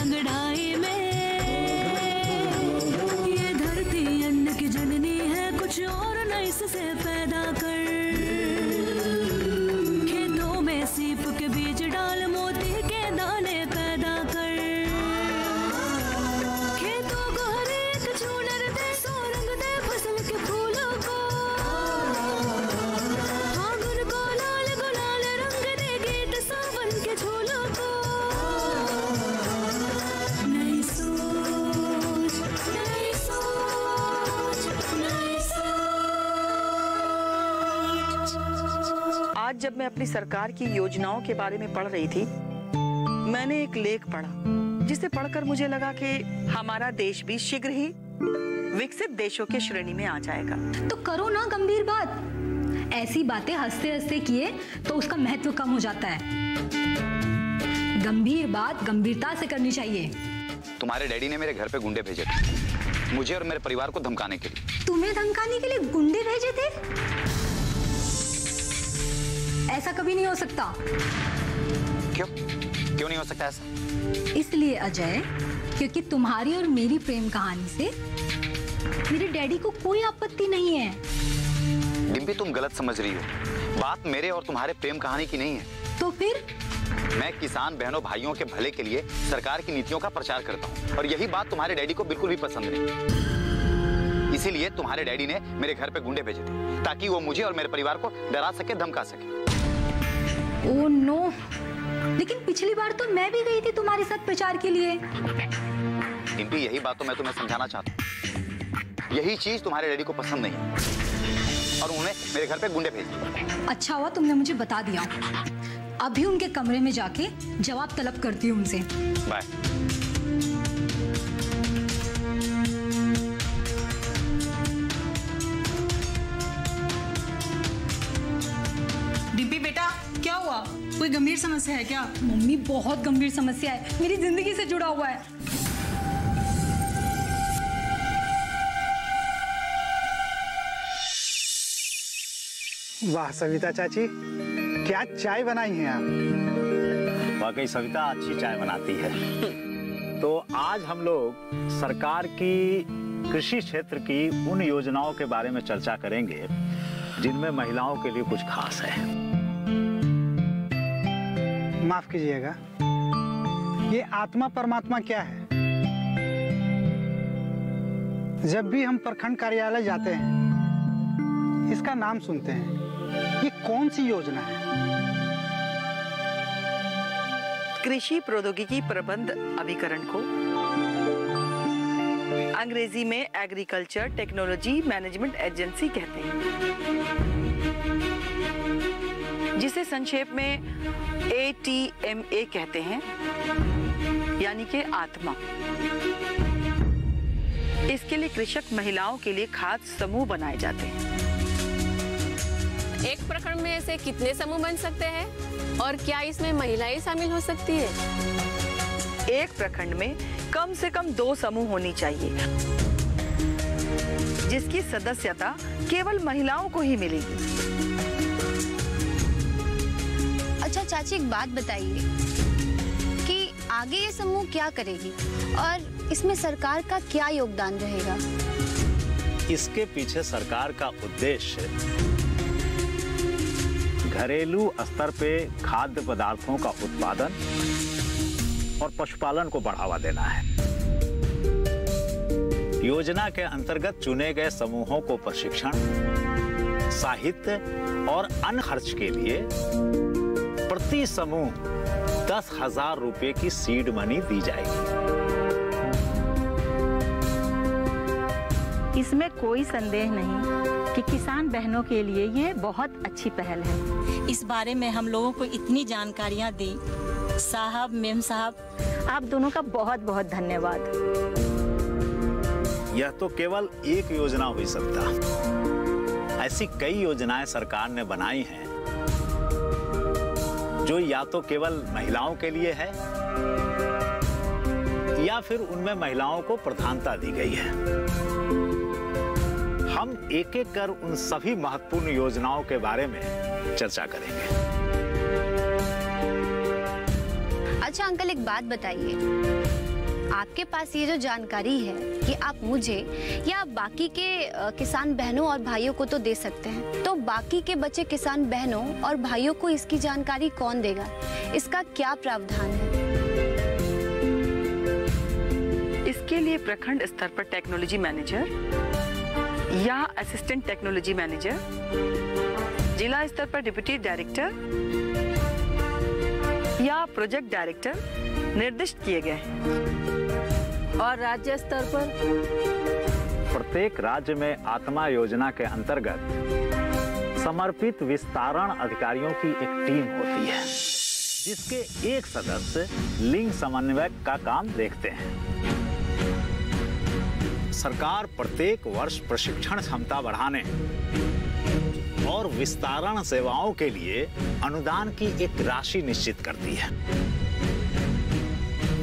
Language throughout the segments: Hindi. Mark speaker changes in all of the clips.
Speaker 1: अंगड़ाई में। ये धरती अन्न की जननी है, कुछ और न इससे पैदा कर। खेतों में सीप के बीज डाल, मोती के दाने पैदा कर। खेतों को हर एक चूनर दे, सोरंग दे फसल के फूलों को। फागुन को लाल गुलाल रंग दे, गीत सावन के झूलों को। नई सोच, नई सोच, नई सोच।
Speaker 2: आज जब मैं अपनी सरकार की योजनाओं के बारे में पढ़ रही थी, मैंने एक लेख पढ़ा जिसे पढ़कर मुझे लगा कि हमारा देश भी शीघ्र ही विकसित देशों की श्रेणी में आ जाएगा।
Speaker 3: तो करो ना गंभीर बात। ऐसी बातें हंसते हंसते किए तो उसका महत्व कम हो जाता है। गंभीर बात गंभीरता से करनी चाहिए।
Speaker 4: तुम्हारे डैडी ने मेरे घर पे गुंडे भेजे थे, मुझे और मेरे परिवार को धमकाने के लिए।
Speaker 3: तुम्हें धमकाने के लिए गुंडे भेजे थे? ऐसा कभी नहीं हो सकता।
Speaker 4: क्यों क्यों नहीं हो सकता ऐसा?
Speaker 3: इसलिए अजय, क्योंकि तुम्हारी और मेरी प्रेम कहानी से मेरे डैडी को कोई आपत्ति नहीं है।
Speaker 4: डिम्पी, तुम गलत समझ रही हो। बात मेरे और तुम्हारे प्रेम कहानी की नहीं है।
Speaker 3: तो फिर?
Speaker 4: मैं किसान बहनों भाइयों के भले के लिए सरकार की नीतियों का प्रचार करता हूँ, और यही बात तुम्हारे डैडी को बिल्कुल भी पसंद नहीं। इसीलिए तुम्हारे डैडी ने मेरे घर पे गुंडे भेजे थे, ताकि वो मुझे और मेरे परिवार को डरा सके, धमका सके।
Speaker 3: ओह नो, लेकिन पिछली बार तो मैं भी गई थी तुम्हारे साथ प्रचार के लिए।
Speaker 4: डिम्पी, यही बात तो मैं तुम्हें समझाना चाहता हूँ। यही चीज तुम्हारे डैडी को पसंद नहीं है और उन्हें मेरे घर पे गुंडे भेज दिए।
Speaker 3: अच्छा हुआ तुमने मुझे बता दिया। अभी उनके कमरे में जाके जवाब तलब करती हूँ उनसे।
Speaker 4: बाय।
Speaker 5: डिम्पी बेटा, क्या हुआ? कोई गंभीर समस्या है क्या?
Speaker 3: मम्मी, बहुत गंभीर समस्या है, मेरी जिंदगी से जुड़ा हुआ है।
Speaker 6: वाह सविता चाची, क्या चाय बनाई हैं आप।
Speaker 7: वाकई सविता अच्छी चाय बनाती है। तो आज हम लोग सरकार की कृषि क्षेत्र की उन योजनाओं के बारे में चर्चा करेंगे जिनमें महिलाओं के लिए कुछ खास है।
Speaker 6: माफ कीजिएगा, ये आत्मा परमात्मा क्या है? जब भी हम प्रखंड कार्यालय जाते हैं इसका नाम सुनते हैं। ये कौन सी योजना है?
Speaker 2: कृषि प्रौद्योगिकी प्रबंध अभिकरण को अंग्रेजी में एग्रीकल्चर टेक्नोलॉजी मैनेजमेंट एजेंसी कहते हैं, जिसे संक्षेप में ATMA कहते हैं, यानी कि आत्मा। इसके लिए कृषक महिलाओं के लिए खास समूह बनाए जाते हैं।
Speaker 8: एक प्रखंड में ऐसे कितने समूह बन सकते हैं और क्या इसमें महिलाएं शामिल हो सकती है?
Speaker 2: एक प्रखंड में कम से कम 2 समूह होनी चाहिए, जिसकी सदस्यता केवल महिलाओं को ही मिलेगी।
Speaker 9: अच्छा चाची, एक बात बताइए कि आगे ये समूह क्या करेगी और इसमें सरकार का क्या योगदान रहेगा?
Speaker 7: इसके पीछे सरकार का उद्देश्य घरेलू स्तर पे खाद्य पदार्थों का उत्पादन और पशुपालन को बढ़ावा देना है। योजना के अंतर्गत चुने गए समूहों को प्रशिक्षण, साहित्य और अन्य खर्च के लिए प्रति समूह 10,000 रुपए की सीड मनी दी जाएगी।
Speaker 10: इसमें कोई संदेह नहीं कि किसान बहनों के लिए ये बहुत अच्छी पहल है।
Speaker 11: इस बारे में हम लोगों को इतनी जानकारियां दी। साहब, मेम साहब,
Speaker 10: आप दोनों का बहुत बहुत धन्यवाद।
Speaker 7: यह तो केवल एक योजना हो सकता, ऐसी कई योजनाएं सरकार ने बनाई हैं जो या तो केवल महिलाओं के लिए है या फिर उनमें महिलाओं को प्रधानता दी गई है। हम एक एक कर उन सभी महत्वपूर्ण योजनाओं के बारे में चर्चा करेंगे।
Speaker 9: अच्छा अंकल, एक बात बताइए, आपके पास ये जो जानकारी है कि आप मुझे या बाकी के किसान बहनों और भाइयों को तो दे सकते हैं, तो बाकी के बचे किसान बहनों और भाइयों को इसकी जानकारी कौन देगा? इसका क्या प्रावधान है?
Speaker 2: इसके लिए प्रखंड स्तर पर टेक्नोलॉजी मैनेजर या असिस्टेंट टेक्नोलॉजी मैनेजर, जिला स्तर पर डिप्टी डायरेक्टर या प्रोजेक्ट डायरेक्टर निर्दिष्ट किए गए हैं।
Speaker 10: और राज्य स्तर पर
Speaker 7: प्रत्येक राज्य में आत्मा योजना के अंतर्गत समर्पित विस्तारण अधिकारियों की एक टीम होती है, जिसके एक सदस्य लिंग समन्वय का काम देखते हैं। सरकार प्रत्येक वर्ष प्रशिक्षण क्षमता बढ़ाने और विस्तारण सेवाओं के लिए अनुदान की एक राशि निश्चित करती है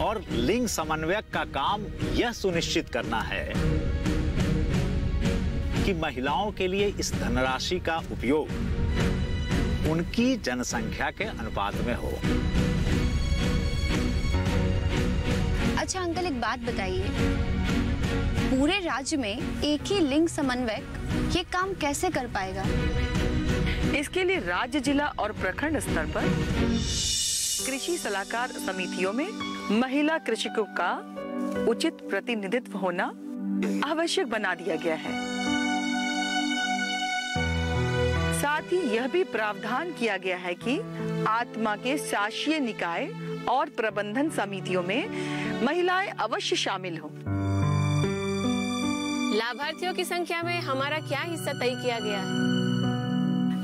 Speaker 7: और लिंग समन्वयक का काम यह सुनिश्चित करना है कि महिलाओं के लिए इस धनराशि का उपयोग उनकी जनसंख्या के अनुपात में हो।
Speaker 9: अच्छा अंकल, एक बात बताइए, पूरे राज्य में एक ही लिंग समन्वयक ये काम कैसे कर पाएगा?
Speaker 2: इसके लिए राज्य, जिला और प्रखंड स्तर पर कृषि सलाहकार समितियों में महिला कृषकों का उचित प्रतिनिधित्व होना आवश्यक बना दिया गया है। साथ ही यह भी प्रावधान किया गया है कि आत्मा के शासकीय निकाय और प्रबंधन समितियों में महिलाएं अवश्य शामिल हों।
Speaker 8: लाभार्थियों की संख्या में हमारा क्या हिस्सा तय किया गया है?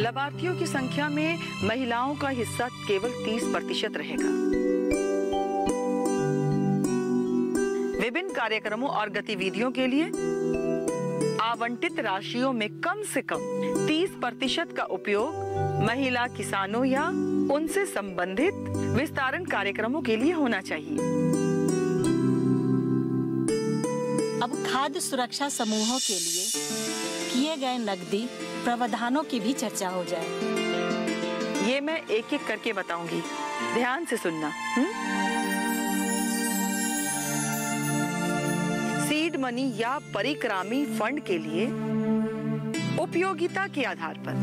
Speaker 2: लाभार्थियों की संख्या में महिलाओं का हिस्सा केवल 30% रहेगा। विभिन्न कार्यक्रमों और गतिविधियों के लिए आवंटित राशियों में कम से कम 30% का उपयोग महिला किसानों या उनसे संबंधित विस्तारण कार्यक्रमों के लिए होना चाहिए।
Speaker 11: अब खाद्य सुरक्षा समूहों के लिए किए गए नकदी प्रावधानों की भी चर्चा हो जाए।
Speaker 2: ये मैं एक एक करके बताऊंगी, ध्यान से सुनना। सीड मनी या परिक्रामी फंड के लिए उपयोगिता के आधार पर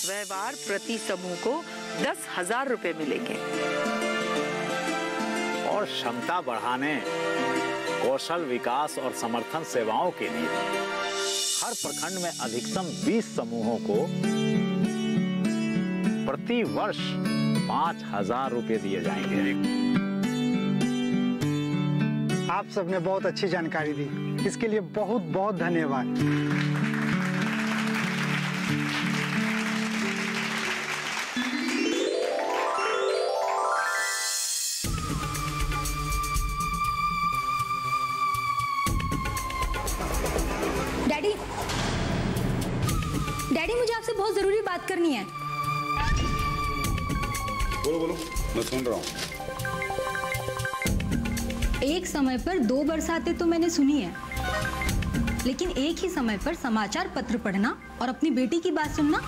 Speaker 2: व्यवहार प्रति समूह को 10,000 रुपए मिलेंगे।
Speaker 7: और क्षमता बढ़ाने, कौशल विकास और समर्थन सेवाओं के लिए हर प्रखंड में अधिकतम 20 समूहों को प्रति वर्ष 5,000 रुपए दिए जाएंगे।
Speaker 6: आप सबने बहुत अच्छी जानकारी दी, इसके लिए बहुत बहुत धन्यवाद।
Speaker 3: डैडी, मुझे आपसे बहुत जरूरी बात करनी है।
Speaker 12: बोलो बोलो, मैं सुन रहा हूँ।
Speaker 3: एक समय पर 2 बरसातें तो मैंने सुनी है, लेकिन एक ही समय पर समाचार पत्र पढ़ना और अपनी बेटी की बात सुनना,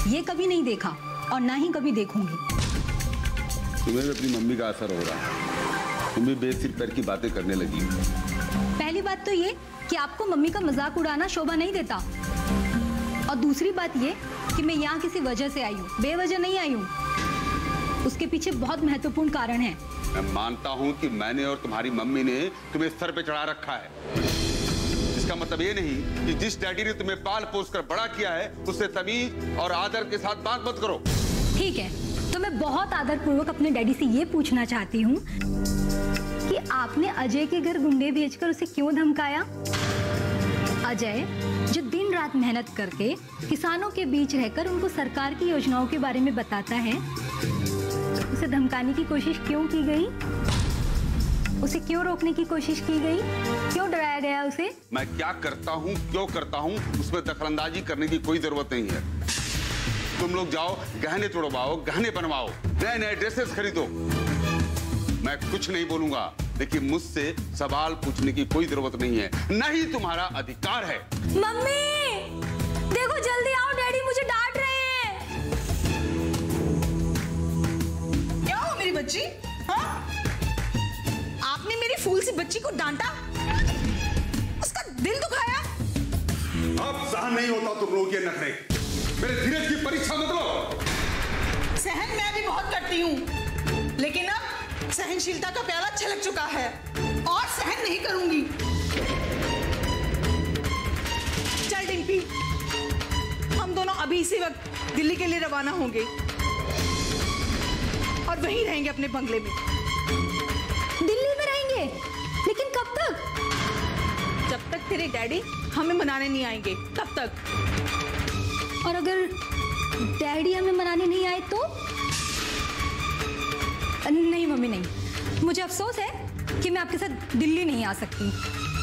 Speaker 3: ये कभी नहीं देखा और ना ही कभी देखूंगी।
Speaker 12: तुम्हें भी अपनी मम्मी का असर हो रहा है, तुम भी बेसिर पैर की बातें करने लगी।
Speaker 3: पहली बात तो ये कि आपको मम्मी का मजाक उड़ाना शोभा नहीं देता, और दूसरी बात ये कि मैं यहाँ किसी वजह से आई हूँ, बेवजह नहीं आई हूँ। उसके पीछे बहुत महत्वपूर्ण कारण है।
Speaker 12: मैं मानता हूँ कि मैंने और तुम्हारी मम्मी ने तुम्हें सर पे चढ़ा रखा है। इसका मतलब ये नहीं कि जिस डैडी ने तुम्हें पाल पोस कर बड़ा किया है उससे तमीज और आदर के साथ बात मत करो।
Speaker 3: ठीक है, तो मैं बहुत आदर पूर्वक अपने डैडी से ये पूछना चाहती हूँ कि आपने अजय के घर गुंडे भेजकर उसे क्यों धमकाया? अजय जो दिन रात मेहनत करके किसानों के बीच रहकर उनको सरकार की योजनाओं के बारे में बताता है, उसे धमकाने की कोशिश क्यों की गई? उसे क्यों रोकने की कोशिश की गई? क्यों डराया गया उसे?
Speaker 12: मैं क्या करता हूँ, क्यों करता हूँ, उसमें दखलंदाजी करने की कोई जरूरत नहीं है। तुम लोग जाओ, गहने तोड़वाओ, गहने बनवाओ, नए नए ड्रेसेस खरीदो। मैं कुछ नहीं बोलूंगा, लेकिन मुझसे सवाल पूछने की कोई जरूरत नहीं है, न ही तुम्हारा अधिकार है।
Speaker 3: मम्मी, देखो जल्दी आओ, डैडी मुझे डांट रहे हैं।
Speaker 5: क्या हो मेरी बच्ची? हाँ? फूल सी बच्ची को डांटा, उसका दिल दुखाया।
Speaker 12: अब सहन नहीं होता तुम लोगों के नखरे। मेरे धीरज की परीक्षा मत लो।
Speaker 5: सहन मैं भी बहुत करती हूँ, लेकिन अब सहनशीलता का प्याला छलक चुका है और सहन नहीं करूंगी। चल डिम्पी, हम दोनों अभी इसी वक्त दिल्ली के लिए रवाना होंगे और वहीं रहेंगे अपने बंगले में।
Speaker 3: दिल्ली में रहेंगे? लेकिन कब तक?
Speaker 5: जब तक तेरे डैडी हमें मनाने नहीं आएंगे तब तक।
Speaker 3: और अगर डैडी हमें मनाने नहीं आए तो? नहीं मम्मी नहीं, मुझे अफसोस है कि मैं आपके साथ दिल्ली नहीं आ सकती।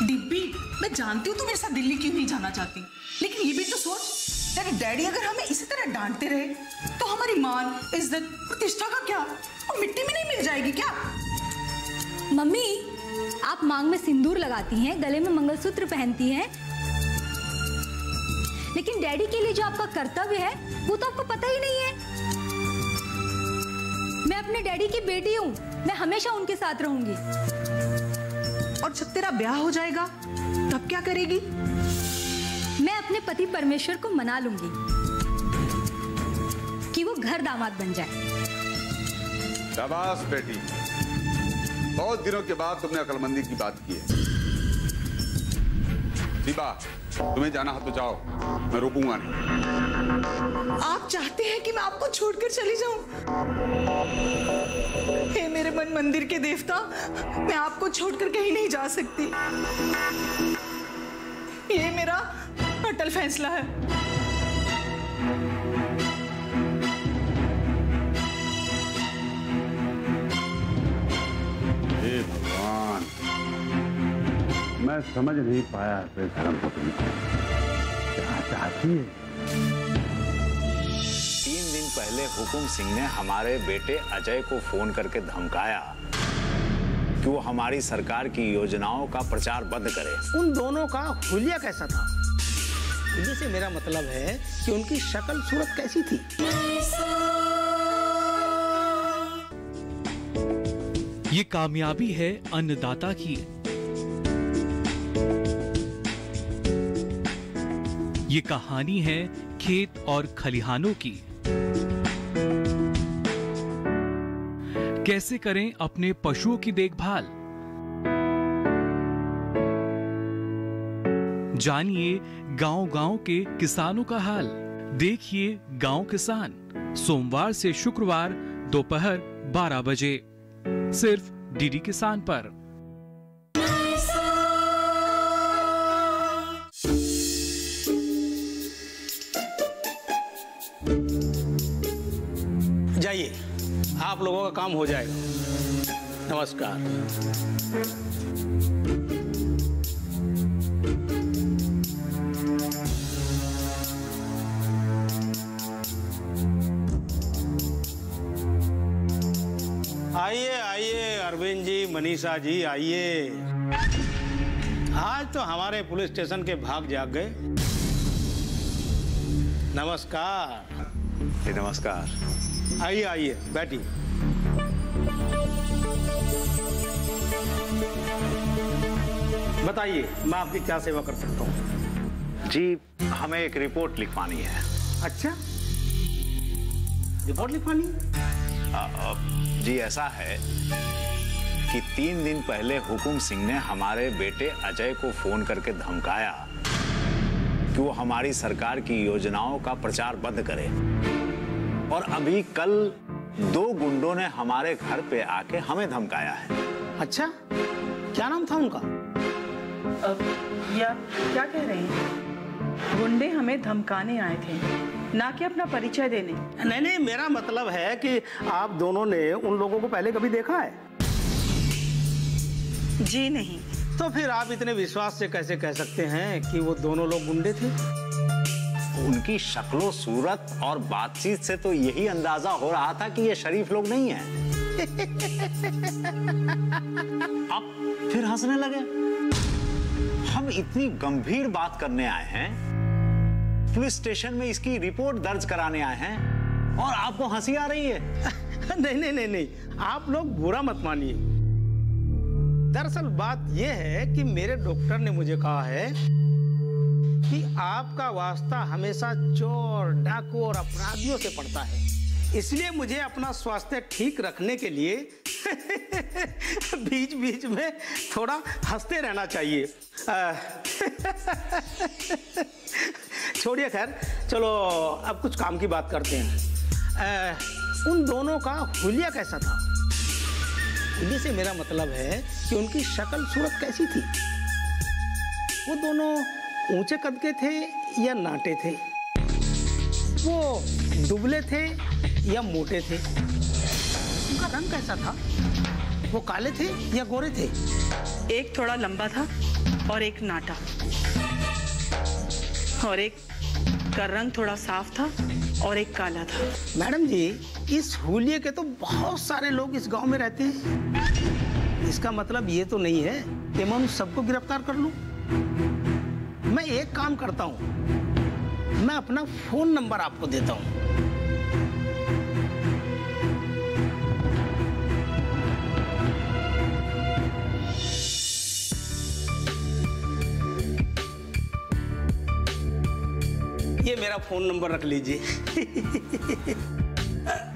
Speaker 5: डिम्पी, मैं जानती हूँ तू मेरे साथ दिल्ली क्यों नहीं जाना चाहती, लेकिन ये भी तो सोच, तेरे डैडी अगर हमें इसी तरह डांटते रहे तो हमारी मान, इज्जत, प्रतिष्ठा का क्या? वो मिट्टी में नहीं मिल जाएगी क्या?
Speaker 3: मम्मी, आप मांग में सिंदूर लगाती हैं, गले में मंगलसूत्र पहनती हैं, लेकिन डैडी के लिए जो आपका कर्तव्य है वो तो आपको पता ही नहीं है। मैं अपने डैडी की बेटी हूँ, मैं हमेशा उनके साथ रहूंगी।
Speaker 5: और जब तेरा ब्याह हो जाएगा तब क्या करेगी?
Speaker 3: मैं अपने पति परमेश्वर को मना लूंगी कि वो घर दामाद बन जाए।
Speaker 12: शाबाश बेटी, बहुत दिनों के बाद तुमने अक्लमंदी की बात की है। दीपा, तुम्हें जाना है तो जाओ, मैं रोकूंगा नहीं।
Speaker 5: आप चाहते हैं कि मैं आपको छोड़कर चली जाऊं? हे मेरे मन मंदिर के देवता, मैं आपको छोड़कर कहीं नहीं जा सकती। ये मेरा अटल फैसला है।
Speaker 12: हे भगवान, मैं समझ नहीं पाया धर्म पत्नी क्या चाहती है।
Speaker 7: 3 दिन पहले हुकुम सिंह ने हमारे बेटे अजय को फोन करके धमकाया कि वो हमारी सरकार की योजनाओं का प्रचार बंद करे।
Speaker 13: उन दोनों का हुलिया कैसा था? हुलिया से मेरा मतलब है कि उनकी शक्ल सूरत कैसी थी?
Speaker 14: ये कामयाबी है अन्नदाता की। ये कहानी है खेत और खलिहानों की। कैसे करें अपने पशुओं की देखभाल, जानिए गांव-गांव के किसानों का हाल। देखिए गांव किसान, सोमवार से शुक्रवार दोपहर 12 बजे सिर्फ डीडी किसान पर।
Speaker 13: जाइए, आप लोगों का काम हो जाएगा। नमस्कार। आइए आइए अरविंद जी, मनीषा जी आइए। आज तो हमारे पुलिस स्टेशन के भाग जाग गए। नमस्कार।
Speaker 7: नमस्कार।
Speaker 13: आइए आइए, बैठिए। बताइए, मैं आपकी क्या सेवा कर सकता हूँ?
Speaker 7: जी, हमें एक रिपोर्ट लिखवानी है।
Speaker 13: अच्छा, रिपोर्ट लिखवानी?
Speaker 7: जी, ऐसा है कि 3 दिन पहले हुकुम सिंह ने हमारे बेटे अजय को फोन करके धमकाया कि वो हमारी सरकार की योजनाओं का प्रचार बंद करे। और अभी कल 2 गुंडों ने हमारे घर पे आके हमें धमकाया है।
Speaker 13: अच्छा, क्या नाम था उनका?
Speaker 2: या क्या कह रहे हैं? गुंडे हमें धमकाने आए थे, ना कि अपना परिचय देने।
Speaker 13: नहीं नहीं, मेरा मतलब है कि आप दोनों ने उन लोगों को पहले कभी देखा है?
Speaker 2: जी नहीं।
Speaker 13: तो फिर आप इतने विश्वास से कैसे कह सकते हैं कि वो दोनों लोग गुंडे थे?
Speaker 7: उनकी शक्लो सूरत और बातचीत से तो यही अंदाजा हो रहा था कि ये शरीफ लोग नहीं हैं। अब फिर हंसने लगे। हम इतनी गंभीर बात करने आए हैं, पुलिस स्टेशन में इसकी रिपोर्ट दर्ज कराने आए हैं और आपको हंसी आ रही है।
Speaker 13: नहीं नहीं नहीं नहीं, आप लोग बुरा मत मानिए। दरअसल बात यह है कि मेरे डॉक्टर ने मुझे कहा है कि आपका वास्ता हमेशा चोर, डाकू और अपराधियों से पड़ता है, इसलिए मुझे अपना स्वास्थ्य ठीक रखने के लिए बीच बीच में थोड़ा हंसते रहना चाहिए। छोड़िए, खैर चलो अब कुछ काम की बात करते हैं। उन दोनों का हुलिया कैसा था? हुलिया से मेरा मतलब है कि उनकी शक्ल सूरत कैसी थी? वो दोनों ऊंचे कद के थे या नाटे थे? वो दुबले थे या मोटे थे? उनका रंग कैसा था? वो काले थे या गोरे थे?
Speaker 2: एक थोड़ा लंबा था और एक नाटा, और एक का रंग थोड़ा साफ था और एक काला था।
Speaker 13: मैडम जी, इस हुलिये के तो बहुत सारे लोग इस गांव में रहते हैं। इसका मतलब ये तो नहीं है कि मैं उन सबको गिरफ्तार कर लूं। मैं एक काम करता हूं, मैं अपना फोन नंबर आपको देता हूं। ये मेरा फोन नंबर रख लीजिए।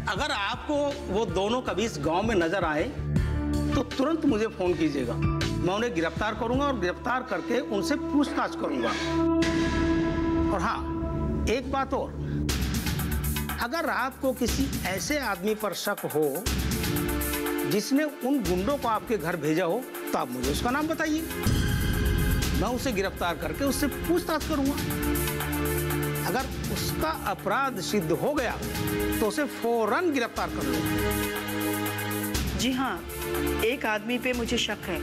Speaker 13: अगर आपको वो दोनों कभी इस गांव में नजर आए तो तुरंत मुझे फोन कीजिएगा। मैं उन्हें गिरफ्तार करूंगा और गिरफ्तार करके उनसे पूछताछ करूंगा। और हाँ, एक बात और, अगर आपको किसी ऐसे आदमी पर शक हो जिसने उन गुंडों को आपके घर भेजा हो तो आप मुझे उसका नाम बताइए। मैं उसे गिरफ्तार करके उससे पूछताछ करूंगा। अगर उसका अपराध सिद्ध हो गया तो उसे फौरन गिरफ्तार कर लो।
Speaker 2: जी हाँ, एक आदमी पे मुझे शक है,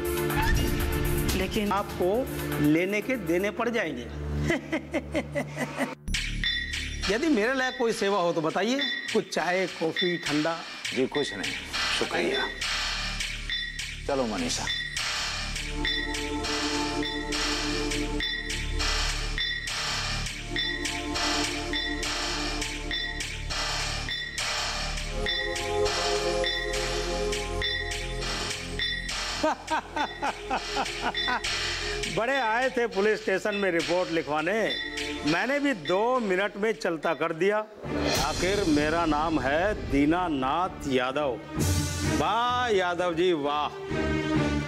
Speaker 2: लेकिन
Speaker 13: आपको लेने के देने पड़ जाएंगे। यदि मेरे लायक कोई सेवा हो तो बताइए, कुछ चाय, कॉफी, ठंडा।
Speaker 7: जी कुछ नहीं, शुक्रिया। चलो मनीषा।
Speaker 13: बड़े आए थे पुलिस स्टेशन में रिपोर्ट लिखवाने, मैंने भी 2 मिनट में चलता कर दिया। आखिर मेरा नाम है दीनानाथ यादव। वाह यादव जी वाह,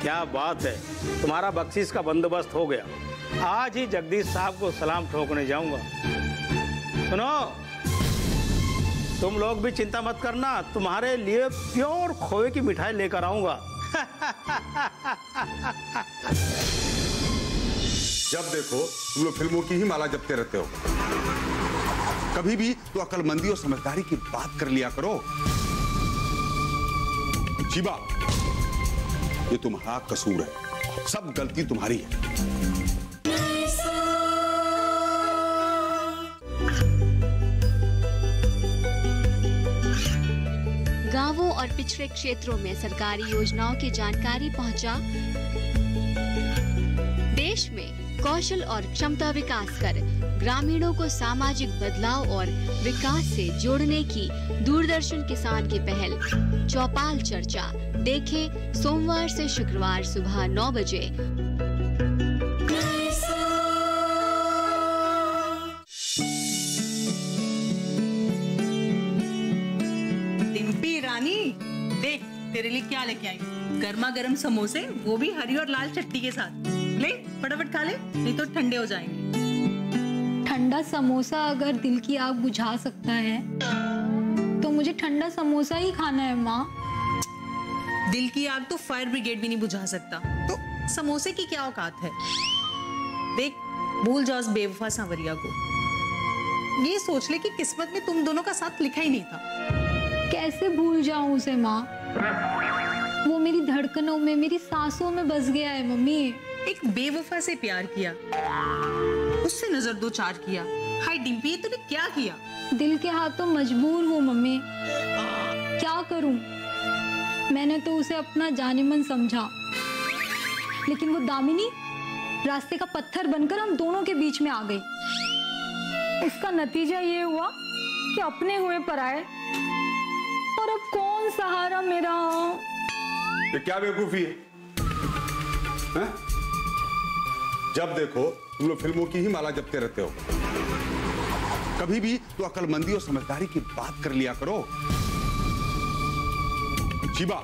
Speaker 13: क्या बात है, तुम्हारा बख्शीश का बंदोबस्त हो गया। आज ही जगदीश साहब को सलाम ठोकने जाऊंगा। सुनो, तुम लोग भी चिंता मत करना, तुम्हारे लिए प्योर खोए की मिठाई लेकर आऊंगा।
Speaker 12: जब देखो तुम लोग फिल्मों की ही माला जपते रहते हो। कभी भी तो अक्लमंदी और समझदारी की बात कर लिया करो। जीबा, ये तुम्हारा कसूर है, सब गलती तुम्हारी है।
Speaker 15: गांवों और पिछड़े क्षेत्रों में सरकारी योजनाओं की जानकारी पहुंचा। देश में कौशल और क्षमता विकास कर ग्रामीणों को सामाजिक बदलाव और विकास से जोड़ने की दूरदर्शन किसान की पहल चौपाल चर्चा देखें सोमवार से शुक्रवार सुबह 9 बजे।
Speaker 5: डिम्पी रानी, देख तेरे लिए क्या लेके आई। गर्मा गर्म समोसे, वो भी हरी और लाल चटनी के साथ। ले फटाफट खा ले, नहीं तो ठंडे हो जाएंगे।
Speaker 3: ठंडा समोसा अगर दिल की आग बुझा सकता है तो मुझे ठंडा समोसा ही खाना है माँ।
Speaker 5: दिल की आग तो फायर ब्रिगेड भी नहीं बुझा सकता, तो समोसे की क्या औकात है। देख, भूल जाओ उस बेवफा सांवरिया को। ये सोच ले कि किस्मत में तुम दोनों का साथ लिखा ही नहीं था।
Speaker 3: कैसे भूल जाऊं उसे माँ, वो मेरी धड़कनों में, मेरी सांसों में बस गया है मम्मी।
Speaker 5: एक बेवफा से प्यार किया, उससे नजर दो चार किया। हाय डिम्पी, तूने क्या किया।
Speaker 3: दिल के हाथों मजबूर हूँ मम्मी, क्या करूं। मैंने तो उसे अपना जानेमन समझा, लेकिन वो दामिनी रास्ते का पत्थर बनकर हम दोनों के बीच में आ गई। इसका नतीजा ये हुआ कि अपने हुए पराए, और अब कौन सहारा मेरा।
Speaker 12: ये क्या बेवकूफी है। हैं? जब देखो तुम लोग फिल्मों की ही माला जपते रहते हो। कभी भी तो अक्लमंदी और समझदारी की बात कर लिया करो। जीबा,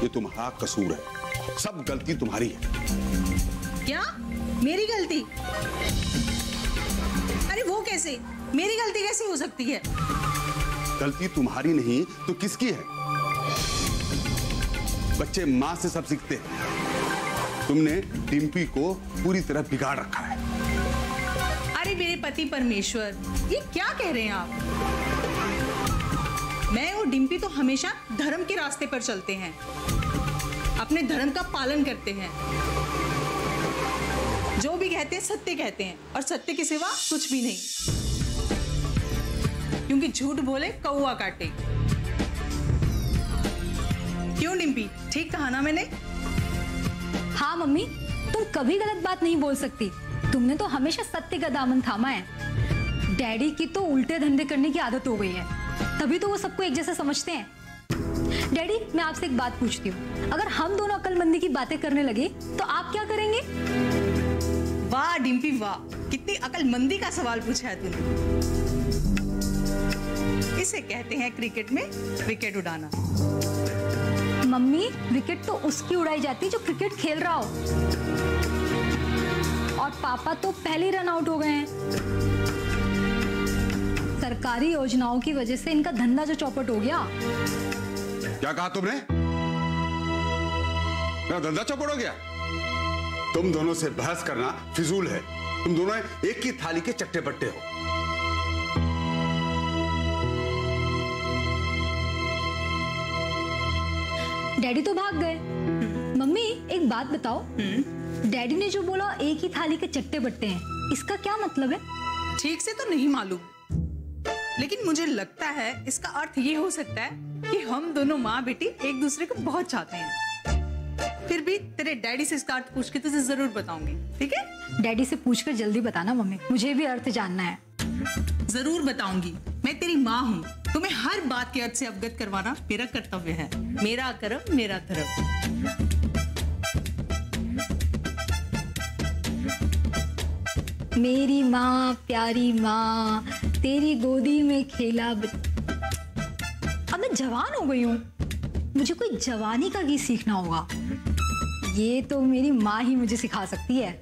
Speaker 12: ये तुम्हारा कसूर है, सब गलती तुम्हारी है।
Speaker 5: क्या मेरी गलती? अरे वो कैसे? मेरी गलती कैसे हो सकती है?
Speaker 12: गलती तुम्हारी नहीं तो किसकी है? बच्चे मां से सब सीखते हैं। तुमने डिम्पी को पूरी तरह बिगाड़ रखा है।
Speaker 5: अरे मेरे पति परमेश्वर, ये क्या कह रहे हैं आप? मैं और डिम्पी तो हमेशा धर्म के रास्ते पर चलते हैं, अपने धर्म का पालन करते हैं, जो भी कहते हैं सत्य कहते हैं, और सत्य के सिवा कुछ भी नहीं, क्योंकि झूठ बोले कौवा काटे। क्यों डिम्पी, ठीक कहा ना मैंने?
Speaker 3: हाँ मम्मी, तुम कभी गलत बात नहीं बोल सकती। तुमने तो हमेशा सत्य का दामन थामा है। डैडी की तो उल्टे धंधे करने की आदत हो गई है, तभी तो वो सबको एक जैसा समझते हैं। डैडी, मैं आपसे एक बात पूछती हूँ, अगर हम दोनों अक्लमंदी की बातें करने लगे तो आप क्या करेंगे?
Speaker 5: वाह डिम्पी वाह, कितनी अक्लमंदी का सवाल पूछा है तूने। इसे कहते हैं क्रिकेट में विकेट उड़ाना।
Speaker 3: मम्मी, विकेट तो उसकी उड़ाई जाती है जो क्रिकेट खेल रहा हो, और पापा तो पहले ही रन आउट हो गए हैं। सरकारी योजनाओं की वजह से इनका धंधा जो चौपट हो गया।
Speaker 12: क्या कहा तुमने? मेरा धंधा चौपट हो गया? तुम दोनों से बहस करना फिजूल है। तुम दोनों एक ही थाली के चट्टे बट्टे हो।
Speaker 3: डैडी तो भाग गए। मम्मी, एक बात बताओ, डैडी ने जो बोला एक ही थाली के चट्टे बट्टे हैं, इसका क्या मतलब है?
Speaker 5: ठीक से तो नहीं मालूम, लेकिन मुझे लगता है इसका अर्थ ये हो सकता है कि हम दोनों माँ बेटी एक दूसरे को बहुत चाहते हैं। फिर भी तेरे डैडी से इसका अर्थ पूछ के तुझे जरूर बताऊंगी, ठीक है?
Speaker 3: डैडी से पूछकर जल्दी बताना मम्मी, मुझे भी अर्थ जानना है।
Speaker 5: जरूर बताऊंगी, मैं तेरी माँ हूँ, तुम्हें हर बात के अर्थ से अवगत करवाना मेरा कर्तव्य है। मेरा कर्म मेरा धर्म।
Speaker 3: मेरी माँ, प्यारी माँ, तेरी गोदी में खेला। अब मैं जवान हो गई हूँ, मुझे कोई जवानी का गीत सीखना होगा। ये तो मेरी माँ ही मुझे सिखा सकती है।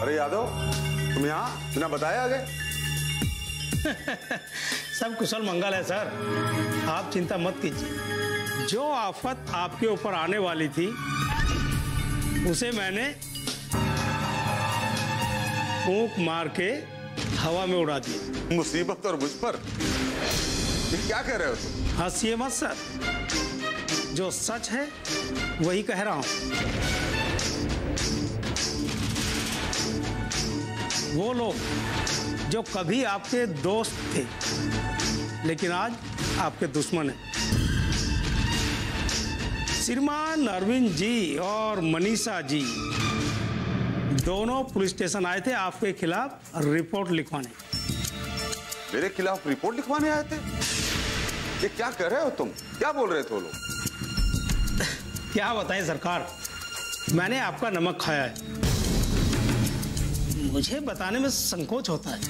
Speaker 12: अरे यादव, तुम यहाँ बिना बताए आ गए?
Speaker 13: सब कुशल मंगल है सर, आप चिंता मत कीजिए। जो आफत आपके ऊपर आने वाली थी उसे मैंने फूंक मार के हवा में उड़ा दी।
Speaker 12: मुसीबत और मुझ पर? ये क्या कह रहे हो तुम?
Speaker 13: हंसिए मत सर, जो सच है वही कह रहा हूं। वो लोग जो कभी आपके दोस्त थे लेकिन आज आपके दुश्मन हैं, श्रीमान अरविंद जी और मनीषा जी दोनों पुलिस स्टेशन आए थे आपके खिलाफ रिपोर्ट लिखवाने।
Speaker 12: मेरे खिलाफ रिपोर्ट लिखवाने आए थे? ये क्या कर रहे हो तुम? क्या बोल रहे थे वो लोग?
Speaker 13: क्या बताएं सरकार, मैंने आपका नमक खाया है, मुझे बताने में संकोच होता है।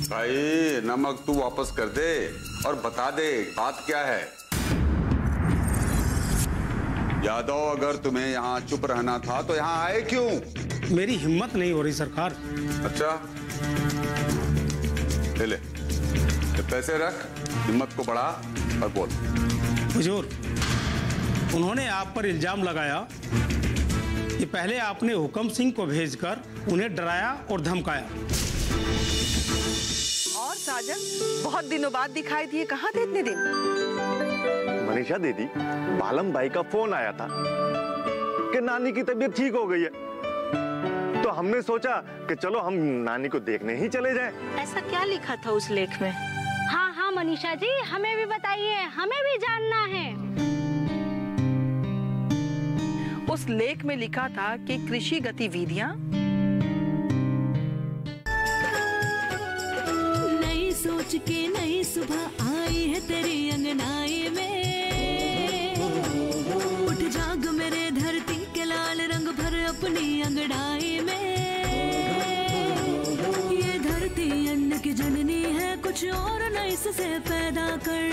Speaker 12: भाई नमक तू वापस कर दे और बता दे बात क्या है। यादव, अगर तुम्हें यहाँ चुप रहना था तो यहाँ आए क्यों?
Speaker 13: मेरी हिम्मत नहीं हो रही सरकार।
Speaker 12: अच्छा, ले ये पैसे रख, हिम्मत को बढ़ा और बोल।
Speaker 13: हुजूर, उन्होंने आप पर इल्जाम लगाया कि पहले आपने हुकम सिंह को भेजकर उन्हें डराया और धमकाया।
Speaker 2: और साजन, बहुत दिनों बाद दिखाई दिए, कहाँ थे इतने दिन?
Speaker 16: मनीषा दीदी, बालम भाई का फोन आया था कि नानी की तबीयत ठीक हो गई है, तो हमने सोचा कि चलो हम नानी को देखने ही चले जाएं।
Speaker 10: ऐसा क्या लिखा था उस लेख में?
Speaker 17: हाँ हाँ मनीषा जी, हमें भी बताइए, हमें भी जानना है।
Speaker 2: उस लेख में लिखा था कि कृषि गतिविधियां
Speaker 1: सोच के नई सुबह आई है तेरी अंगनाई में। उठ जाग मेरे धरती के लाल रंग भर अपनी अंगड़ाई में। ये धरती अन्न की जननी है, कुछ और न इससे पैदा कर।